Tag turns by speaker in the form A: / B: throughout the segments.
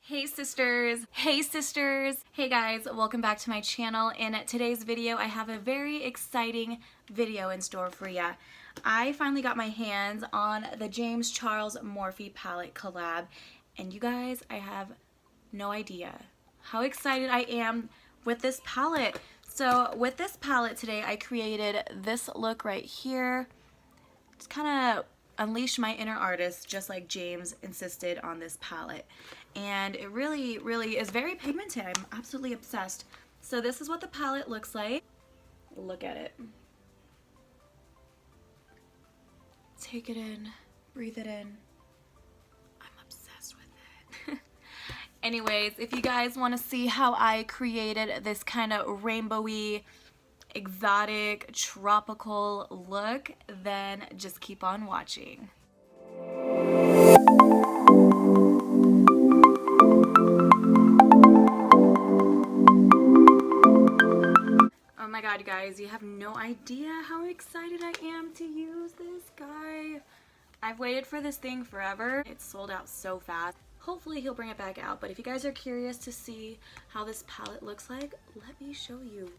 A: Hey sisters! Hey sisters! Hey guys, welcome back to my channel. In today's video, I have a very exciting video in store for ya. I finally got my hands on the James Charles Morphe palette collab, and you guys, I have no idea how excited I am with this palette. So with this palette today, I created this look right here. Just kind of unleash my inner artist, just like James insisted on this palette. And it really, really is very pigmented. I'm absolutely obsessed. So this is what the palette looks like. Look at it. Take it in, breathe it in. I'm obsessed with it. Anyways, if you guys want to see how I created this kind of rainbowy, exotic, tropical look, then just keep on watching. Oh my god, guys, you have no idea how excited I am to use this guy. I've waited for this thing forever. It's sold out so fast. Hopefully he'll bring it back out, but if you guys are curious to see how this palette looks like, let me show you.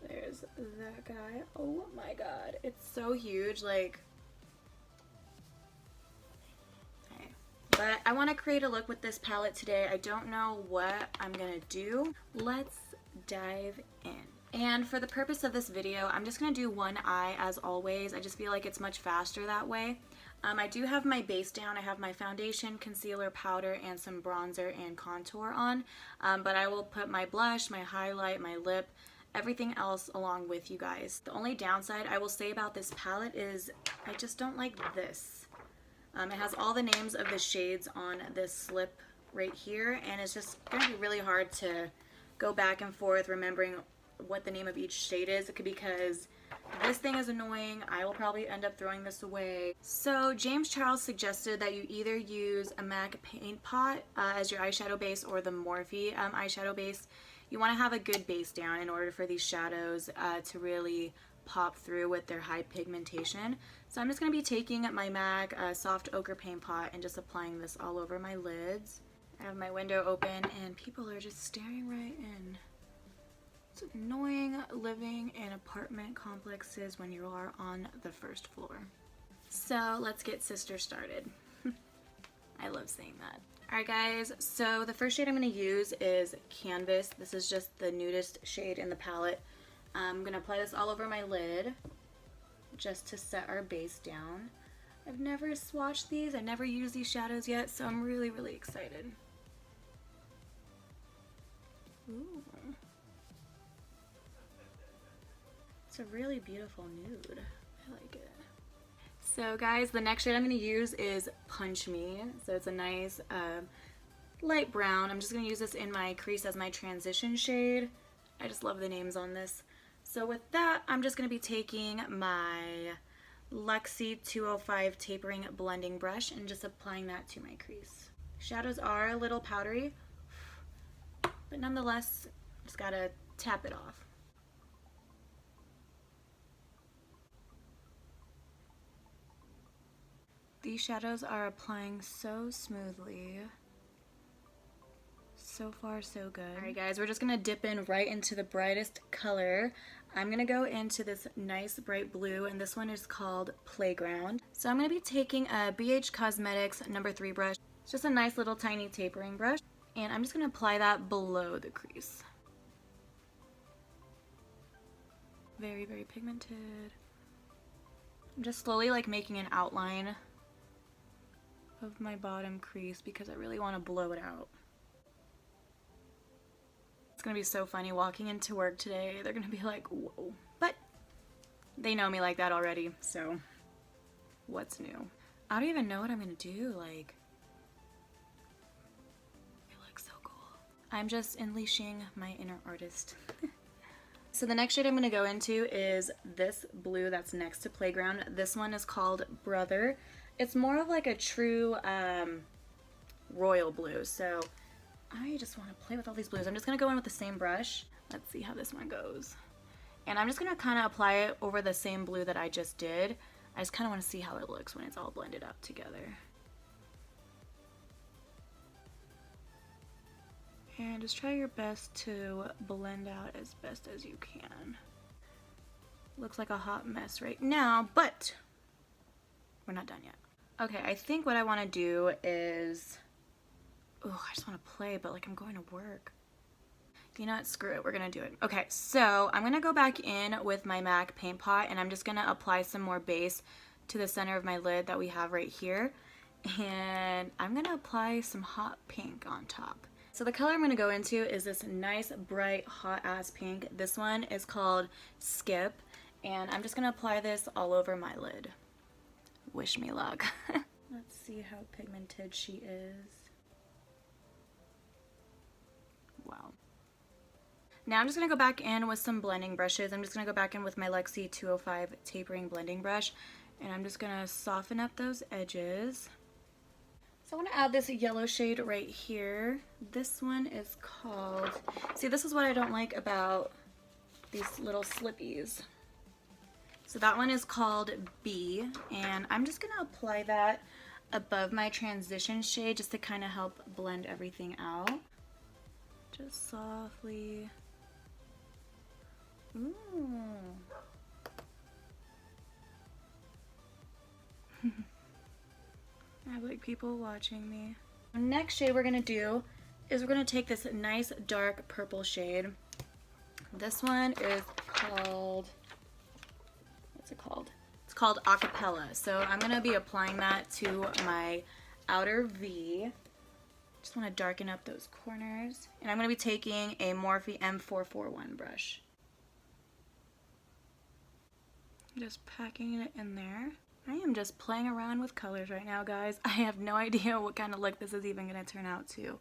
A: There's that guy. Oh my god, it's so huge, like, okay. But I want to create a look with this palette today. I don't know what I'm gonna do. Let's dive in. And for the purpose of this video, I'm just gonna do one eye as always. I just feel like it's much faster that way. I do have my base down. I have my foundation, concealer, powder, and some bronzer and contour on. But I will put my blush, my highlight, my lip, everything else along with you guys. The only downside I will say about this palette is I just don't like this. It has all the names of the shades on this slip right here, and it's just gonna be really hard to go back and forth remembering what the name of each shade is, because this thing is annoying. I will probably end up throwing this away. So James Charles suggested that you either use a MAC paint pot as your eyeshadow base or the Morphe eyeshadow base. You want to have a good base down in order for these shadows to really pop through with their high pigmentation. So I'm just going to be taking my MAC soft ochre paint pot and just applying this all over my lids. I have my window open and people are just staring right in. It's annoying living in apartment complexes when you are on the first floor. So let's get sister started. I love saying that. Alright guys, so the first shade I'm going to use is Canvas. This is just the nudist shade in the palette. I'm going to apply this all over my lid just to set our base down. I've never swatched these, I've never used these shadows yet, so I'm really, really excited. Ooh. It's a really beautiful nude. I like it. So guys, the next shade I'm going to use is Punch Me. So it's a nice light brown. I'm just going to use this in my crease as my transition shade. I just love the names on this. So with that, I'm just going to be taking my Luxie 205 tapering blending brush and just applying that to my crease. Shadows are a little powdery, but nonetheless, just got to tap it off. These shadows are applying so smoothly. So far, so good. Alright guys, we're just going to dip in right into the brightest color. I'm going to go into this nice bright blue, and this one is called Playground. So I'm going to be taking a BH Cosmetics No. 3 brush. It's just a nice little tiny tapering brush. And I'm just going to apply that below the crease. Very, very pigmented. I'm just slowly like making an outline of my bottom crease because I really want to blow it out. It's gonna be so funny walking into work today. They're gonna be like, whoa. But they know me like that already, so what's new? I don't even know what I'm gonna do. Like, it looks so cool. I'm just unleashing my inner artist. So the next shade I'm going to go into is this blue that's next to Playground. This one is called Brother. It's more of like a true royal blue. So I just want to play with all these blues. I'm just going to go in with the same brush. Let's see how this one goes. And I'm just going to kind of apply it over the same blue that I just did. I just kind of want to see how it looks when it's all blended up together. And just try your best to blend out as best as you can. Looks like a hot mess right now, but we're not done yet. Okay, I think what I want to do is, oh, I just want to play, but like I'm going to work. You know what, screw it, we're gonna do it. Okay, so I'm gonna go back in with my MAC paint pot and I'm just gonna apply some more base to the center of my lid that we have right here. And I'm gonna apply some hot pink on top. So the color I'm gonna go into is this nice, bright, hot ass pink. This one is called Skip. And I'm just gonna apply this all over my lid. Wish me luck. Let's see how pigmented she is. Wow. Now I'm just gonna go back in with some blending brushes. I'm just gonna go back in with my Lexi 205 tapering blending brush. And I'm just gonna soften up those edges. So I want to add this yellow shade right here. This one is called, see, this is what I don't like about these little slippies. So that one is called B, and I'm just going to apply that above my transition shade just to kind of help blend everything out. Just softly. Ooh. I have like people watching me. Next shade we're going to do is we're going to take this nice dark purple shade. This one is called, what's it called? It's called Acapella. So I'm going to be applying that to my outer V. Just want to darken up those corners. And I'm going to be taking a Morphe M441 brush. Just packing it in there. I am just playing around with colors right now, guys. I have no idea what kind of look this is even going to turn out to.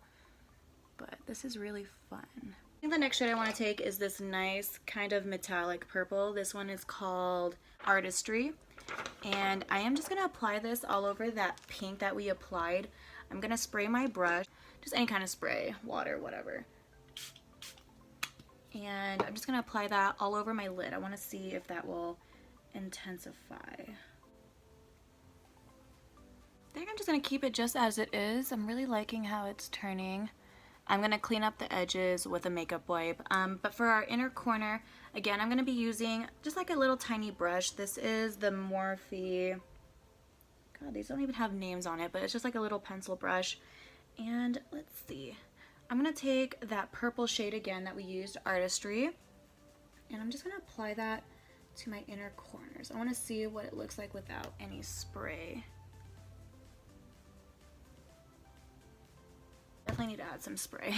A: But this is really fun. I think the next shade I want to take is this nice kind of metallic purple. This one is called Artistry. And I am just going to apply this all over that pink that we applied. I'm going to spray my brush. Just any kind of spray, water, whatever. And I'm just going to apply that all over my lid. I want to see if that will intensify. I think I'm just going to keep it just as it is. I'm really liking how it's turning. I'm going to clean up the edges with a makeup wipe. But for our inner corner, again, I'm going to be using just like a little tiny brush. This is the Morphe. God, these don't even have names on it, but it's just like a little pencil brush. And let's see. I'm going to take that purple shade again that we used, Artistry. And I'm just going to apply that to my inner corners. I want to see what it looks like without any spray. Definitely need to add some spray.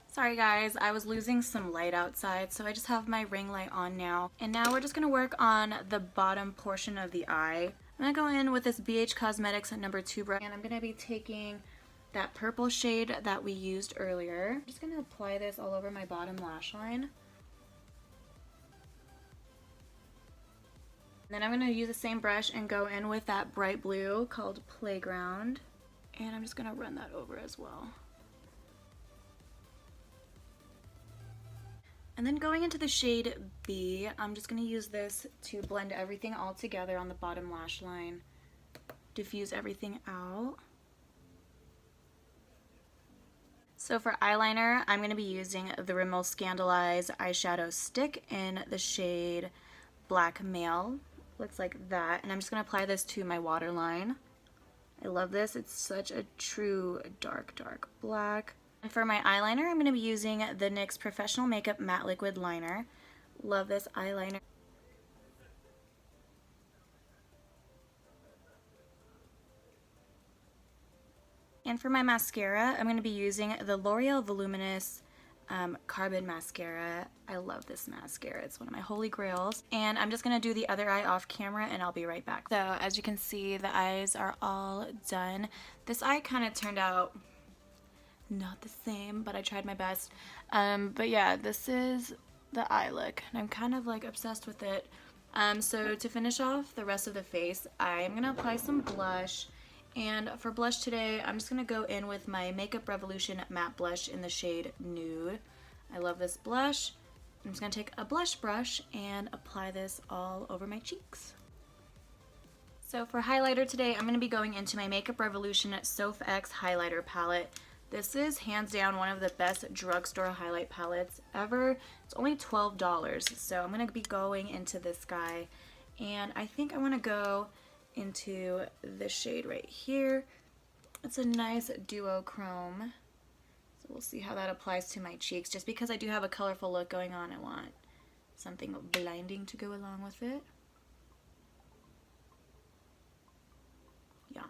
A: Sorry guys, I was losing some light outside, so I just have my ring light on now. And now we're just going to work on the bottom portion of the eye. I'm going to go in with this BH Cosmetics number 2 brush, and I'm going to be taking that purple shade that we used earlier. I'm just going to apply this all over my bottom lash line. And then I'm going to use the same brush and go in with that bright blue called Playground. And I'm just going to run that over as well. And then going into the shade B, I'm just going to use this to blend everything all together on the bottom lash line. Diffuse everything out. So for eyeliner, I'm going to be using the Rimmel Scandaleyes eyeshadow stick in the shade Black Male. Looks like that. And I'm just going to apply this to my waterline. I love this. It's such a true dark, dark black. And for my eyeliner, I'm going to be using the NYX Professional Makeup Matte Liquid Liner. Love this eyeliner. And for my mascara, I'm going to be using the L'Oreal Voluminous Carbon Mascara. I love this mascara. It's one of my holy grails. And I'm just going to do the other eye off camera and I'll be right back. So as you can see, the eyes are all done. This eye kind of turned out not the same, but I tried my best. But yeah, this is the eye look. And I'm kind of like obsessed with it. So to finish off the rest of the face, I'm going to apply some blush. And for blush today, I'm just going to go in with my Makeup Revolution matte blush in the shade Nude. I love this blush. I'm just going to take a blush brush and apply this all over my cheeks. So for highlighter today, I'm going to be going into my Makeup Revolution Soph X highlighter palette. This is hands down one of the best drugstore highlight palettes ever. It's only $12, so I'm going to be going into this guy, and I think I want to go into this shade right here. It's a nice duochrome, so we'll see how that applies to my cheeks. Just because I do have a colorful look going on, I want something blinding to go along with it. Yeah.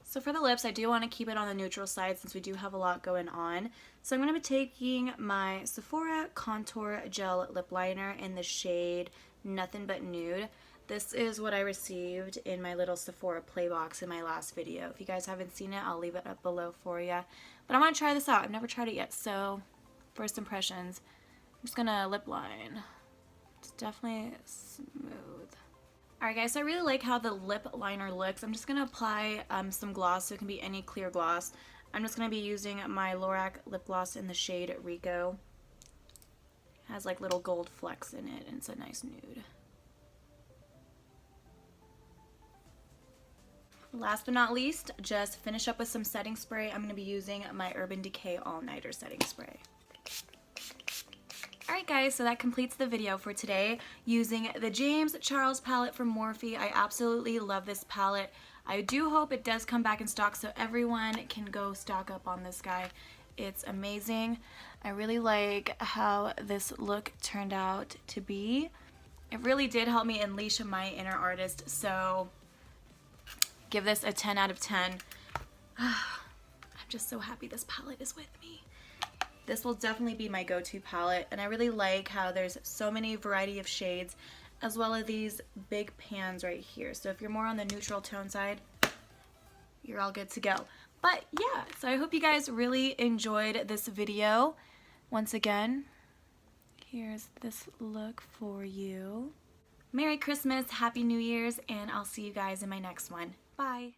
A: So for the lips, I do want to keep it on the neutral side since we do have a lot going on. So I'm going to be taking my Sephora Contour Gel Lip Liner in the shade Nothing But Nude. This is what I received in my little Sephora play box in my last video. If you guys haven't seen it, I'll leave it up below for you. But I want to try this out. I've never tried it yet, so first impressions. I'm just going to lip line. It's definitely smooth. Alright guys, so I really like how the lip liner looks. I'm just going to apply some gloss, so it can be any clear gloss. I'm just going to be using my Lorac lip gloss in the shade Rico. It has like little gold flecks in it, and it's a nice nude. Last but not least, just finish up with some setting spray. I'm going to be using my Urban Decay All Nighter setting spray. Alright guys, so that completes the video for today using the James Charles palette from Morphe. I absolutely love this palette. I do hope it does come back in stock so everyone can go stock up on this guy. It's amazing. I really like how this look turned out to be. It really did help me unleash my inner artist, so give this a 10 out of 10. I'm just so happy this palette is with me. This will definitely be my go-to palette, and I really like how there's so many variety of shades, as well as these big pans right here. So if you're more on the neutral tone side, you're all good to go. But yeah, so I hope you guys really enjoyed this video. Once again, here's this look for you. Merry Christmas, Happy New Year's, and I'll see you guys in my next one. Bye!